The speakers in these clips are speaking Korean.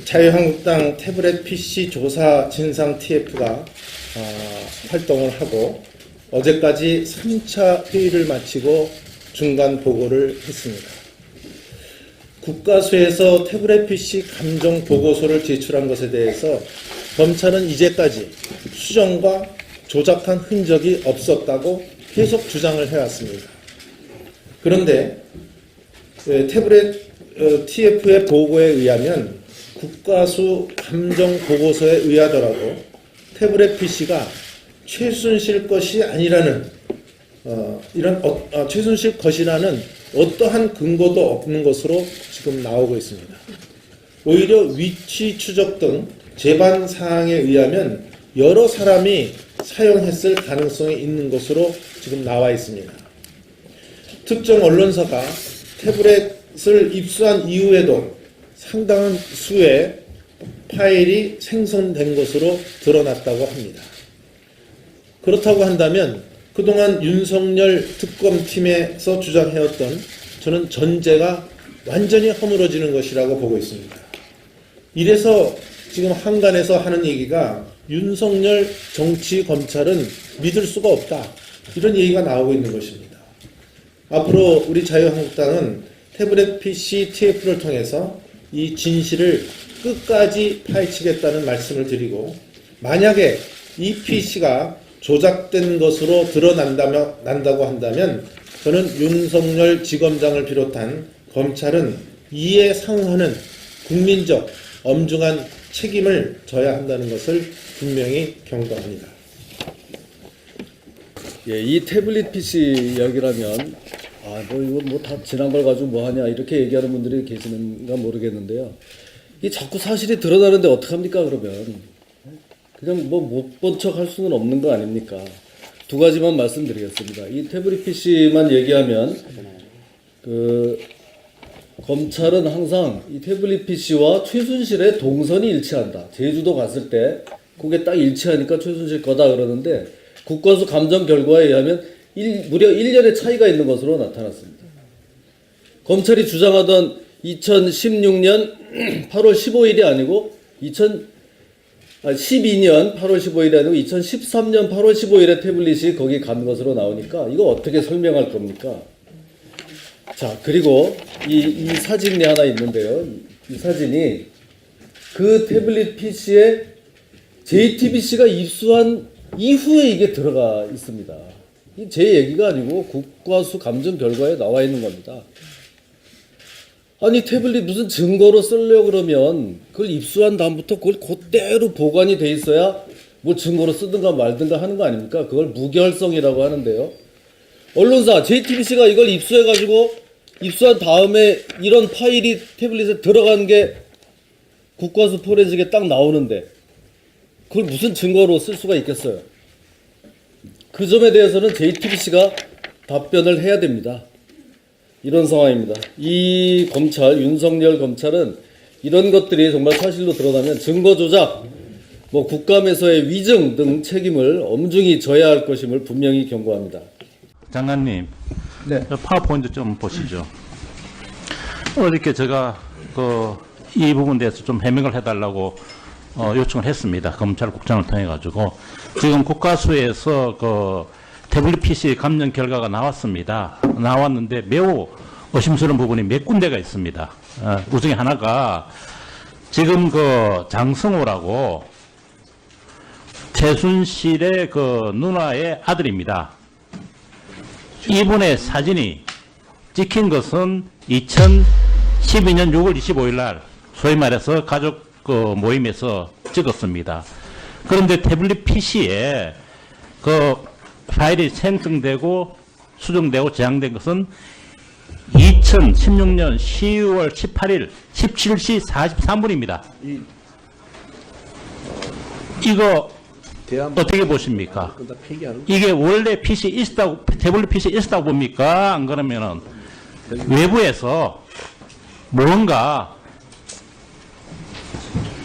자유한국당 태블릿 PC 조사 진상 TF가 활동을 하고 어제까지 3차 회의를 마치고 중간 보고를 했습니다. 국가수에서 태블릿 PC 감정 보고서를 제출한 것에 대해서 검찰은 이제까지 수정과 조작한 흔적이 없었다고 계속 주장을 해왔습니다. 그런데 태블릿 TF의 보고에 의하면 국가수 감정 보고서에 의하더라도 태블릿 PC가 최순실 것이 아니라는 최순실 것이라는 어떠한 근거도 없는 것으로 지금 나오고 있습니다. 오히려 위치 추적 등 재반 사항에 의하면 여러 사람이 사용했을 가능성이 있는 것으로 지금 나와 있습니다. 특정 언론사가 태블릿을 입수한 이후에도 상당한 수의 파일이 생성된 것으로 드러났다고 합니다. 그렇다고 한다면 그동안 윤석열 특검팀에서 주장해왔던 저는 전제가 완전히 허물어지는 것이라고 보고 있습니다. 이래서 지금 한간에서 하는 얘기가 윤석열 정치검찰은 믿을 수가 없다, 이런 얘기가 나오고 있는 것입니다. 앞으로 우리 자유한국당은 태블릿 PC TF를 통해서 이 진실을 끝까지 파헤치겠다는 말씀을 드리고, 만약에 이 PC가 조작된 것으로 난다고 한다면 저는 윤석열 지검장을 비롯한 검찰은 이에 상응하는 국민적 엄중한 책임을 져야 한다는 것을 분명히 경고합니다. 예, 이 태블릿 PC 이야기라면 이거 다 지난 걸 가지고 뭐 하냐 이렇게 얘기하는 분들이 계시는가 모르겠는데요. 이 자꾸 사실이 드러나는데 어떡합니까 그러면? 그냥 뭐 못 본 척 할 수는 없는 거 아닙니까? 두 가지만 말씀드리겠습니다. 이 태블릿 PC만 얘기하면 검찰은 항상 이 태블릿 PC와 최순실의 동선이 일치한다. 제주도 갔을 때 그게 딱 일치하니까 최순실 거다 그러는데 국과수 감정 결과에 의하면 무려 1년의 차이가 있는 것으로 나타났습니다. 검찰이 주장하던 2016년 8월 15일이 아니고 12년 8월 15일이 아니고 2013년 8월 15일에 태블릿이 거기 간 것으로 나오니까 이거 어떻게 설명할 겁니까? 자, 그리고 이 사진이 하나 있는데요. 이 사진이 그 태블릿 PC에 JTBC가 입수한 이후에 이게 들어가 있습니다. 제 얘기가 아니고 국과수 감정 결과에 나와 있는 겁니다. 아니 태블릿 무슨 증거로 쓰려고 그러면 그걸 입수한 다음부터 그걸 그대로 보관이 돼 있어야 뭐 증거로 쓰든가 말든가 하는 거 아닙니까? 그걸 무결성이라고 하는데요. 언론사 JTBC가 이걸 입수해가지고 입수한 다음에 이런 파일이 태블릿에 들어간 게 국과수 포렌식에 딱 나오는데 그걸 무슨 증거로 쓸 수가 있겠어요? 그 점에 대해서는 JTBC가 답변을 해야 됩니다. 이런 상황입니다. 이 검찰, 윤석열 검찰은 이런 것들이 정말 사실로 드러나면 증거 조작, 국감에서의 위증 등 책임을 엄중히 져야 할 것임을 분명히 경고합니다. 장관님, 네. 파워포인트 좀 보시죠. 어저께 제가 이 부분에 대해서 좀 해명을 해달라고 요청을 했습니다. 검찰국장을 통해 가지고 지금 국가수에서 태블릿 PC 감정 결과가 나왔습니다. 나왔는데 매우 의심스러운 부분이 몇 군데가 있습니다. 그 중에 하나가 지금 장성호라고 최순실의 누나의 아들입니다. 이분의 사진이 찍힌 것은 2012년 6월 25일 날 소위 말해서 가족 모임에서 찍었습니다. 그런데 태블릿 PC에 파일이 생성되고 수정되고 저장된 것은 2016년 12월 18일 17시 43분입니다. 이거 어떻게 보십니까? 이게 원래 PC 있었다고, 태블릿 PC 있었다고 봅니까? 안 그러면은 외부에서 뭔가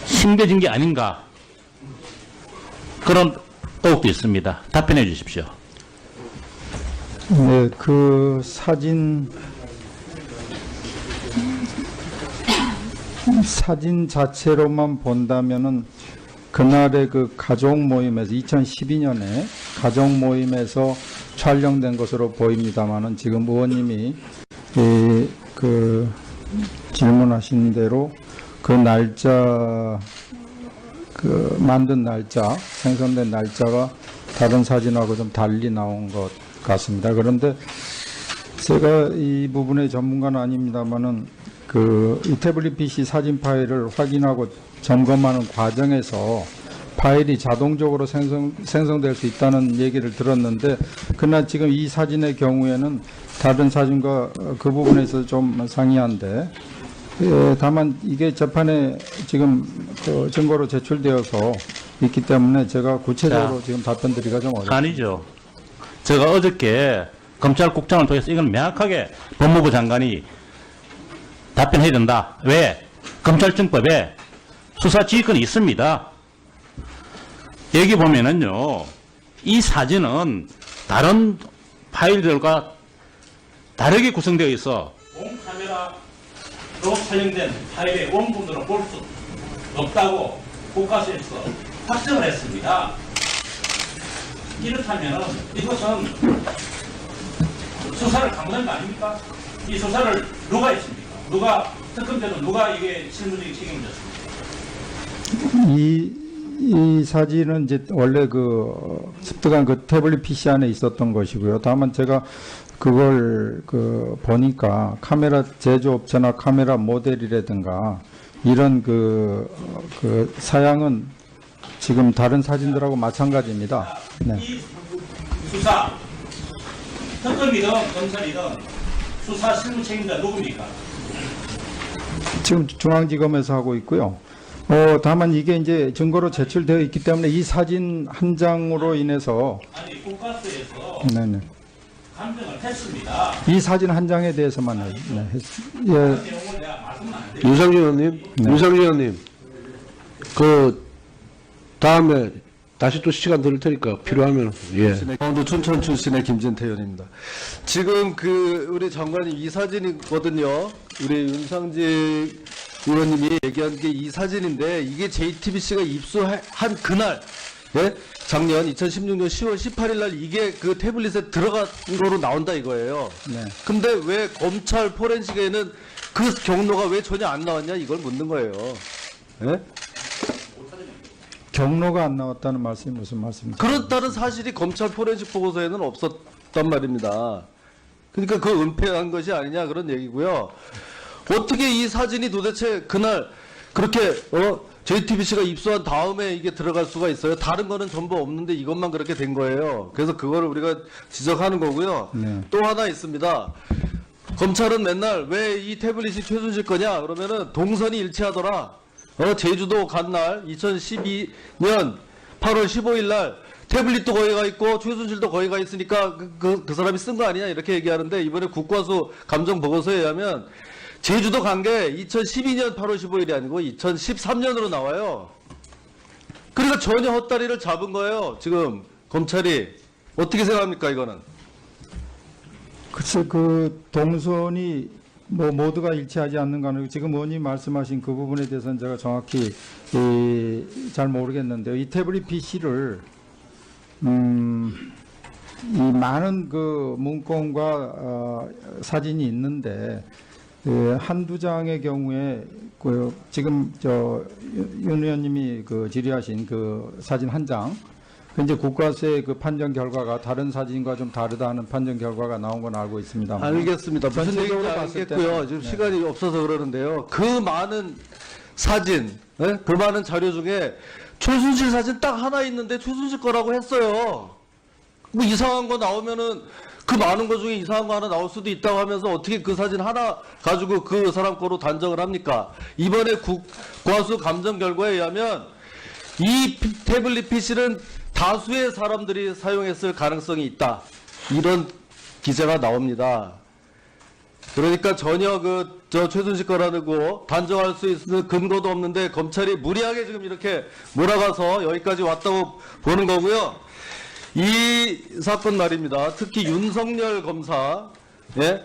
심겨진 게 아닌가? 그런 의혹도 있습니다. 답변해 주십시오. 네, 그 사진 사진 자체로만 본다면은 그날의 그 가족 모임에서 2012년에 가족 모임에서 촬영된 것으로 보입니다만은 지금 의원님이 그 질문하신 대로 그 날짜 그 만든 날짜 생성된 날짜가 다른 사진하고 좀 달리 나온 것 같습니다. 그런데 제가 이 부분의 전문가는 아닙니다만은 이 태블릿 PC 사진 파일을 확인하고 점검하는 과정에서 파일이 자동적으로 생성될 수 있다는 얘기를 들었는데, 그러나 지금 이 사진의 경우에는 다른 사진과 그 부분에서 좀 상이한데, 다만 이게 재판에 지금 그 증거로 제출되어서 있기 때문에 제가 구체적으로 자, 지금 답변 드리기가 좀 어렵습니다. 아니죠. 제가 어저께 검찰국장을 통해서 이건 명확하게 법무부 장관이 답변해야 된다. 왜? 검찰청법에 수사 지휘권이 있습니다. 여기 보면은요, 이 사진은 다른 파일들과 다르게 구성되어 있어. 원 카메라로 촬영된 파일의 원본으로 볼 수 없다고 국가수에서 확정을 했습니다. 이렇다면 이것은 수사를 강구한 거 아닙니까? 이 수사를 누가 했습니까? 누가 특검대로 누가 이게 실무적인 책임을 졌습니까? 이 사진은 이제 원래 습득한 그 태블릿 PC 안에 있었던 것이고요. 다만 제가 그걸 보니까 카메라 제조업체나 카메라 모델이라든가 이런 사양은 지금 다른 사진들하고 마찬가지입니다. 네. 이 수사, 특검이든 검찰이든 수사 실무 책임자 누굽니까? 지금 중앙지검에서 하고 있고요. 다만 이게 이제 증거로 제출되어 있기 때문에 이 사진 한 장으로 인해서 아니, 국가수에서 네네. 감정을 했습니다. 이 사진 한 장에 대해서만 예. 그 내용을 내가 말씀은 안 드리고. 윤상진 의원님, 네. 윤상진 의원님, 다음에 다시 또 시간 드릴 테니까 필요하면, 예. 강원도 춘천 출신의 김진태 의원입니다. 지금 우리 장관님 이 사진이거든요. 우리 윤상진 의원님이 얘기한 게 이 사진인데, 이게 JTBC가 입수한 그날, 예? 작년 2016년 10월 18일 날 이게 그 태블릿에 들어간 거로 나온다 이거예요. 네. 근데 왜 검찰 포렌식에는 그 경로가 왜 전혀 안 나왔냐 이걸 묻는 거예요. 예? 경로가 안 나왔다는 말씀이 무슨 말씀이세요? 그렇다는 사실이 검찰 포렌식 보고서에는 없었단 말입니다. 그러니까 그 은폐한 것이 아니냐 그런 얘기고요. 어떻게 이 사진이 도대체 그날 그렇게 JTBC가 입수한 다음에 이게 들어갈 수가 있어요? 다른 거는 전부 없는데 이것만 그렇게 된 거예요. 그래서 그거를 우리가 지적하는 거고요. 네. 또 하나 있습니다. 검찰은 맨날 왜 이 태블릿이 최순실 거냐 그러면은 동선이 일치하더라. 제주도 간 날 2012년 8월 15일 날 태블릿도 거기 가 있고 최순실도 거기 가 있으니까 그 사람이 쓴 거 아니냐 이렇게 얘기하는데, 이번에 국과수 감정 보고서에 의하면 제주도 간 게 2012년 8월 15일이 아니고 2013년으로 나와요. 그러니까 전혀 헛다리를 잡은 거예요. 지금 검찰이. 어떻게 생각합니까 이거는? 글쎄 동선이 모두가 일치하지 않는 거 아니고, 지금 의원님 말씀하신 그 부분에 대해서는 제가 정확히 잘 모르겠는데요. 이 태블릿 PC를 이 많은 문건과 사진이 있는데 한두 장의 경우에 지금 윤 의원님이 질의하신 사진 한 장, 이제 국과수의 판정 결과가 다른 사진과 좀 다르다는 판정 결과가 나온 건 알고 있습니다. 알겠습니다. 무슨 얘기인지 전체적으로 봤을 알겠고요. 때는, 지금 네. 시간이 없어서 그러는데요. 그 많은 사진, 네? 그 많은 자료 중에 최순실 사진 딱 하나 있는데 최순실 거라고 했어요. 뭐 이상한 거 나오면은 그 많은 거 중에 이상한 거 하나 나올 수도 있다고 하면서 어떻게 그 사진 하나 가지고 그 사람 거로 단정을 합니까? 이번에 국과수 감정 결과에 의하면 이 태블릿 PC는 다수의 사람들이 사용했을 가능성이 있다. 이런 기재가 나옵니다. 그러니까 전혀 최순실 거라고 단정할 수 있는 근거도 없는데 검찰이 무리하게 지금 이렇게 몰아가서 여기까지 왔다고 보는 거고요. 이 사건 말입니다. 특히 윤석열 검사, 예?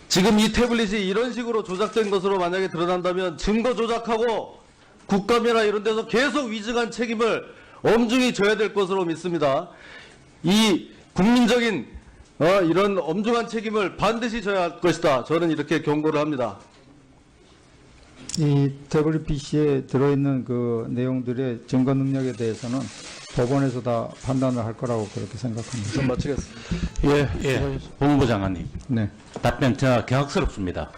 지금 이 태블릿이 이런 식으로 조작된 것으로 만약에 드러난다면 증거 조작하고 국감이나 이런 데서 계속 위증한 책임을 엄중히 져야 될 것으로 믿습니다. 이 국민적인 이런 엄중한 책임을 반드시 져야 할 것이다. 저는 이렇게 경고를 합니다. 이 태블릿 PC에 들어있는 그 내용들의 증거 능력에 대해서는 법원에서 다 판단을 할 거라고 그렇게 생각합니다. 좀 마치겠습니다. 예, 법무부 장관님. 네, 답변 제가 경악스럽습니다.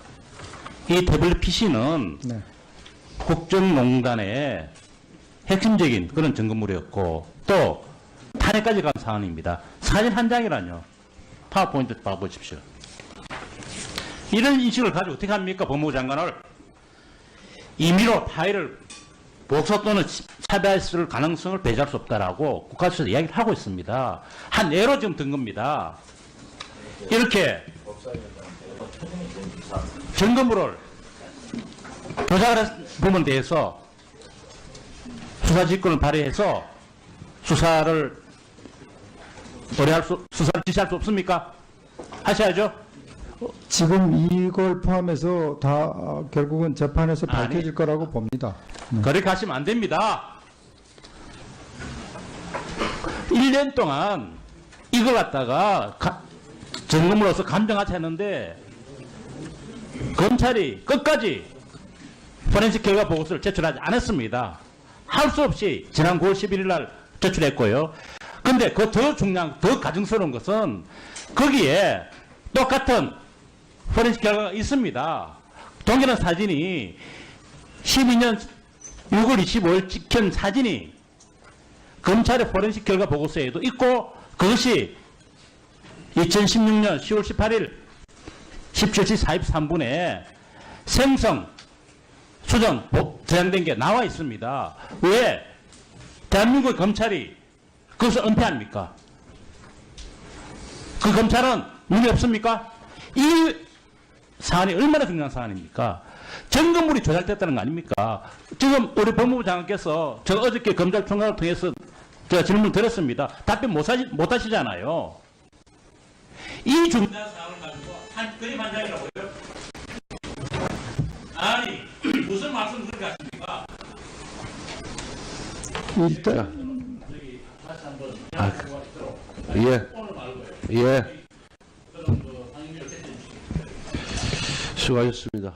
이 태블릿 PC는 네. 국정농단의 핵심적인 그런 증거물이었고 또 탄핵까지 간 사안입니다. 사진 한 장이라뇨. 파워포인트 봐보십시오. 이런 인식을 가지고 어떻게 합니까? 법무부 장관을 임의로 파일을 복사 또는 차별했을 가능성을 배제할 수 없다라고 국가에서 이야기를 하고 있습니다. 한 예로 지금 든 겁니다. 이렇게 증거물을 조작한 부분에 대해서 수사지휘권을 발휘해서 수사를 수사를 지시할 수 없습니까? 하셔야죠. 지금 이걸 포함해서 다 결국은 재판에서 아니. 밝혀질 거라고 봅니다. 그렇게 하시면 안 됩니다. 1년 동안 이거 갖다가 증거물로서 감정하지 했는데 검찰이 끝까지 포렌식 결과 보고서를 제출하지 않았습니다. 할 수 없이 지난 9월 11일 날 제출했고요. 근데 그 더 중요한, 더 가증스러운 것은 거기에 똑같은 포렌식 결과가 있습니다. 동일한 사진이 12년 6월 25일 찍힌 사진이 검찰의 포렌식 결과 보고서에도 있고 그것이 2016년 10월 18일 17시 43분에 생성, 수정, 저장된 게 나와 있습니다. 왜 대한민국 검찰이 그것을 은폐합니까? 그 검찰은 눈이 없습니까? 이 사안이 얼마나 중요한 사안입니까? 증거물이 조작됐다는 거 아닙니까? 지금 우리 법무부 장관께서 저 어저께 검찰총장을 통해서 제가 질문 드렸습니다. 답변 못 하시잖아요. 이 중요한 사안을 가지고 한 그림 한 장이라고요? 아니 무슨 말씀 그렇게 하십니까? 일단 예, 예. 수고하셨습니다.